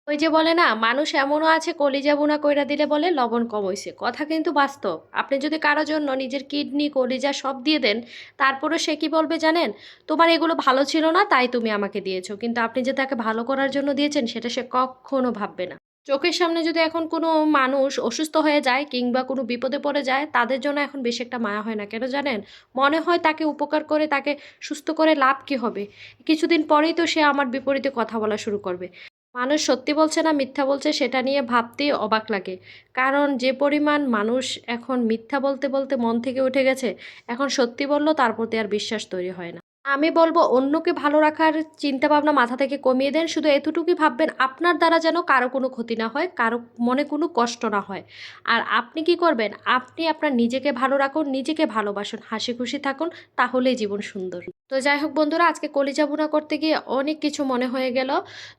ওই যে বলে না, মানুষ এমনও আছে কলিজা ভুনা কইরা দিলে বলে লবণ কম হইছে। কথা কিন্তু বাস্তব। আপনি যদি কারো জন্য নিজের কিডনি, কলিজা সব দিয়ে দেন, তারপরেও সে কি বলবে জানেন? তোমার এগুলো ভালো ছিল না তাই তুমি আমাকে দিয়েছো। কিন্তু আপনি যে তাকে ভালো করার জন্য দিয়েছেন সেটা সে কক্ষনো ভাববে না। চোখের সামনে যদি এখন কোনো মানুষ অসুস্থ হয়ে যায় কিংবা কোনো বিপদে পড়ে যায়, তাদের জন্য এখন বেশি একটা মায়া হয় না। কেন জানেন? মনে হয় তাকে উপকার করে তাকে সুস্থ করে লাভ কি হবে? কিছুদিন পরেই তো সে আমার বিপরীতে কথা বলা শুরু করবে। মানুষ সত্যি বলছে না মিথ্যা বলছে সেটা নিয়ে ভাবতেই অবাক লাগে। কারণ যে পরিমাণ মানুষ এখন মিথ্যা বলতে, বলতে মন থেকে উঠে গেছে, এখন সত্যি বললেও তার প্রতি আর বিশ্বাস তৈরি হয় না। আমি বলব অন্যকে ভালো রাখার চিন্তাভাবনা মাথা থেকে কমিয়ে দেন। শুধু এতটুকুই ভাববেন আপনার দ্বারা যেন কারো কোনো ক্ষতি না হয়, কারো মনে কোনো কষ্ট না হয়। আর আপনি কি করবেন? আপনি আপনার নিজেকে ভালো রাখুন, নিজেকে ভালোবাসুন, হাসিখুশি থাকুন, তাহলেই জীবন সুন্দর। তো যাই হোক বন্ধুরা, আজকে কলিজা ভুনা করতে গিয়ে অনেক কিছু মনে হয়ে গেল।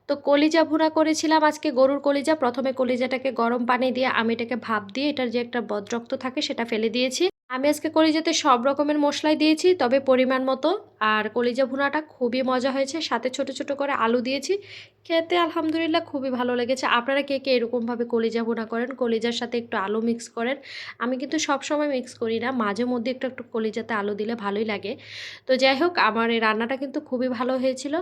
তো কলিজা ভুনা করেছিলাম আজকে গরুর কলিজা। ১ম এ কলিজাটাকে গরম পানি দিয়ে আমি এটাকে ভাপ দিয়ে এটার যে একটা বদরক্ত থাকে সেটা ফেলে দিয়েছি। আমি আজকে কলিজাতে সব রকমের মসলাই দিয়েছি, তবে পরিমাণ মতো। আর কলিজা ভুনাটা খুবই মজা হয়েছে। সাথে ছোট, ছোট করে আলু দিয়েছি। খেতে আলহামদুলিল্লাহ খুবই ভালো লেগেছে। আপনারা কে, কে এরকমভাবে কলিজা ভুনা করেন? কলিজার সাথে একটু আলু মিক্স করেন। আমি কিন্তু সবসময় মিক্স করি না। মাঝে মধ্যে একটু, একটু কলিজাতে আলু দিলে ভালোই লাগে। তো যাই হোক, আমার এই রান্নাটা কিন্তু খুবই ভালো হয়েছিল।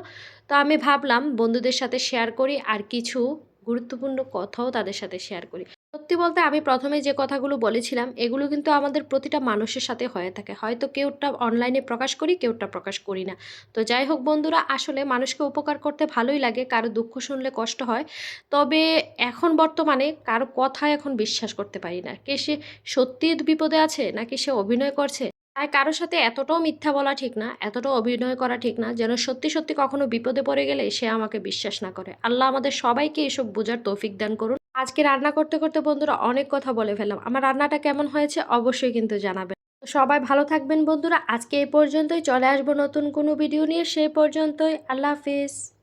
তো আমি ভাবলাম বন্ধুদের সাথে শেয়ার করি আর কিছু গুরুত্বপূর্ণ কথাও তাদের সাথে শেয়ার করি। সত্যি বলতে আমি ১ম এ যে কথাগুলো বলেছিলাম এগুলো কিন্তু আমাদের প্রতিটা মানুষের সাথে হয়ে থাকে। হয়তো কেউটা অনলাইনে প্রকাশ করি, কেউটা প্রকাশ করি না। তো যাই হোক বন্ধুরা, আসলে মানুষকে উপকার করতে ভালোই লাগে। কারো দুঃখ শুনলে কষ্ট হয়। তবে এখন বর্তমানে কারো কথায় এখন বিশ্বাস করতে পারি না। কে সে সত্যিই বিপদে আছে নাকি সে অভিনয় করছে? তাই কারো সাথে এতটাও মিথ্যা বলা ঠিক না, এতটাও অভিনয় করা ঠিক না, যেন সত্যি, সত্যি কখনো বিপদে পড়ে গেলে সে আমাকে বিশ্বাস না করে। আল্লাহ আমাদের সবাইকে এসব বোঝার তৌফিক দান করুন। আজকে রান্না করতে, করতে বন্ধুরা অনেক কথা বলে ফেললাম। আমার রান্নাটা কেমন হয়েছে অবশ্যই কিন্তু জানাবেন। তো সবাই ভালো থাকবেন বন্ধুরা। আজকে এই পর্যন্তই। চলে আসবো নতুন কোনো ভিডিও নিয়ে। সেই পর্যন্তই। আল্লাহ হাফিজ।